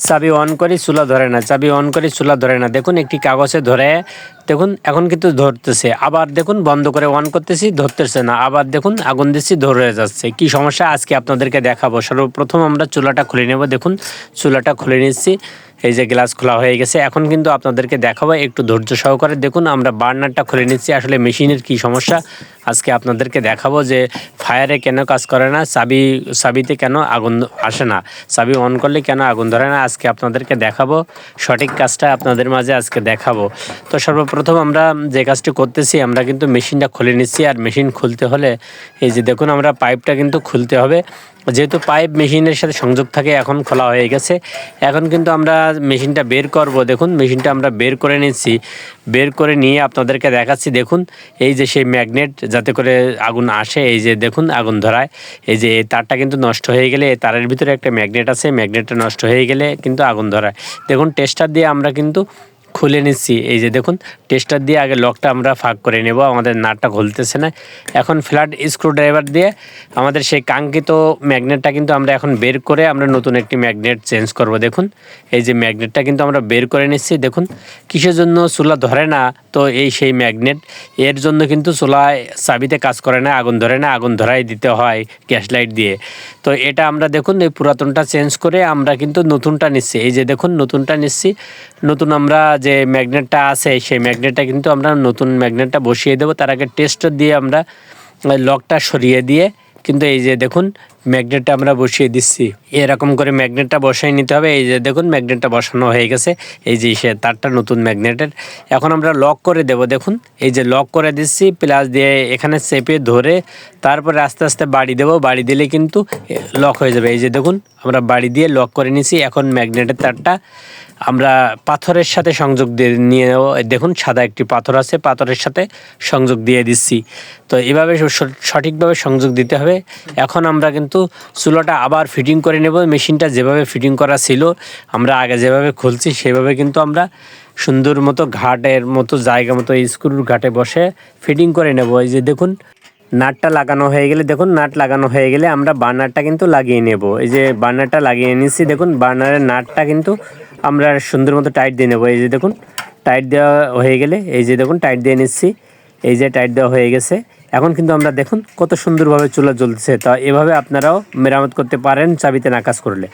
চাবি অন করি চুলা ধরে না, চাবি অন করি চুলা ধরে না। দেখুন একটি কাগজে ধরে, দেখুন এখন কিন্তু ধরতেছে। আবার দেখুন বন্ধ করে অন করতেছি, ধরতেছে না। আবার দেখুন আগুন দিচ্ছি, ধরে যাচ্ছে। কি সমস্যা আজকে আপনাদেরকে দেখাবো। সর্বপ্রথম আমরা চুলাটা খুলে নেব। দেখুন চুলাটা খুলে নিচ্ছি, এই যে গ্লাস খোলা হয়ে গেছে। এখন কিন্তু আপনাদেরকে দেখাবো, একটু ধৈর্য সহকারে দেখুন। আমরা বার্নারটা খুলে নিচ্ছি। আসলে মেশিনের কি সমস্যা আজকে আপনাদেরকে দেখাবো, যে ফায়ারে কেন কাজ করে না, চাবিতে কেন আগুন আসে না, চাবি অন করলে কেন আগুন ধরে না, আজকে আপনাদেরকে দেখাবো। সঠিক কাজটা আপনাদের মাঝে আজকে দেখাবো। তো সর্বপ্রথম আমরা যে কাজটি করতেছি, আমরা কিন্তু মেশিনটা খুলে নিচ্ছি। আর মেশিন খুলতে হলে এই যে দেখুন, আমরা পাইপটা কিন্তু খুলতে হবে। যেহেতু পাইপ মেশিনের সাথে সংযোগ থাকে, এখন খোলা হয়ে গেছে। এখন কিন্তু আমরা মেশিনটা বের করব। দেখুন মেশিনটা আমরা বের করে নিচ্ছি। বের করে নিয়ে আপনাদেরকে দেখাচ্ছি। দেখুন এই যে সেই ম্যাগনেট, যাতে করে আগুন আসে। এই যে দেখুন আগুন ধরায়। এই যে এই তারটা কিন্তু নষ্ট হয়ে গেলে, এই তারের ভিতরে একটা ম্যাগনেট আছে, ম্যাগনেটটা নষ্ট হয়ে গেলে কিন্তু আগুন ধরায়। দেখুন টেস্টার দিয়ে আমরা কিন্তু খুলে নিচ্ছি। এই যে দেখুন টেস্টার দিয়ে আগে লকটা আমরা ফাঁক করে নেব, আমাদের নাটটা খুলতেছে না। এখন ফ্ল্যাট স্ক্রুড্রাইভার দিয়ে আমাদের সেই কাঙ্ক্ষিত ম্যাগনেটটা কিন্তু আমরা এখন বের করে আমরা নতুন একটি ম্যাগনেট চেঞ্জ করব। দেখুন এই যে ম্যাগনেটটা কিন্তু আমরা বের করে নিচ্ছি। দেখুন কিসের জন্য চুলা ধরে না, তো এই সেই ম্যাগনেট, এর জন্য কিন্তু চুলায় চাবিতে কাজ করে না, আগুন ধরে না, আগুন ধরাই দিতে হয় গ্যাস লাইট দিয়ে। তো এটা আমরা দেখুন এই পুরাতনটা চেঞ্জ করে আমরা কিন্তু নতুনটা নিচ্ছি। এই যে দেখুন নতুনটা নিচ্ছি। নতুন আমরা যে ম্যাগনেটটা আছে, সেই ম্যাগনেটটা কিন্তু আমরা নতুন ম্যাগনেটটা বসিয়ে দেবো। তার আগে টেস্টার দিয়ে আমরা লকটা সরিয়ে দিয়ে কিন্তু এই যে দেখুন ম্যাগনেটটা আমরা বসিয়ে দিচ্ছি। এরকম করে ম্যাগনেটটা বসাই নিতে হবে। এই যে দেখুন ম্যাগনেটটা বসানো হয়ে গেছে। এই যে সে তারটা নতুন ম্যাগনেটের। এখন আমরা লক করে দেব। দেখুন এই যে লক করে দিচ্ছি, প্লাস দিয়ে এখানে চেপে ধরে তারপরে আস্তে আস্তে বাড়ি দেব। বাড়ি দিলে কিন্তু লক হয়ে যাবে। এই যে দেখুন আমরা বাড়ি দিয়ে লক করে নিছি। এখন ম্যাগনেটের তারটা আমরা পাথরের সাথে সংযোগ দিয়ে নিয়ে নেব। দেখুন সাদা একটি পাথর আছে, পাথরের সাথে সংযোগ দিয়ে দিচ্ছি। তো এভাবে সঠিকভাবে সংযোগ দিতে হবে। এখন আমরা কিন্তু চুলাটা আবার ফিটিং করে নেব। মেশিনটা যেভাবে ফিটিং করা ছিল, আমরা আগে যেভাবে খুলছি সেভাবে কিন্তু আমরা সুন্দর মতো ঘাটের মতো জায়গা মতো স্ক্রুর ঘাটে বসে ফিটিং করে নেব। এই যে দেখুন নাটটা লাগানো হয়ে গেলে, দেখুন নাট লাগানো হয়ে গেলে আমরা বার্নারটা কিন্তু লাগিয়ে নেব। এই যে বার্নারটা লাগিয়ে নিচ্ছি। দেখুন বার্নারের নাটটা কিন্তু আমরা সুন্দর মতো টাইট দিয়ে নেব। এই যে দেখুন টাইট দেওয়া হয়ে গেলে, এই যে দেখুন টাইট দিয়ে নিচ্ছি। এই যে টাইট দেওয়া হয়ে গেছে। এখন কিন্তু আমরা দেখুন কত সুন্দরভাবে চুলা জ্বলছে। তা এভাবে আপনারাও মেরামত করতে পারেন চাবিতে না কাজ করলে।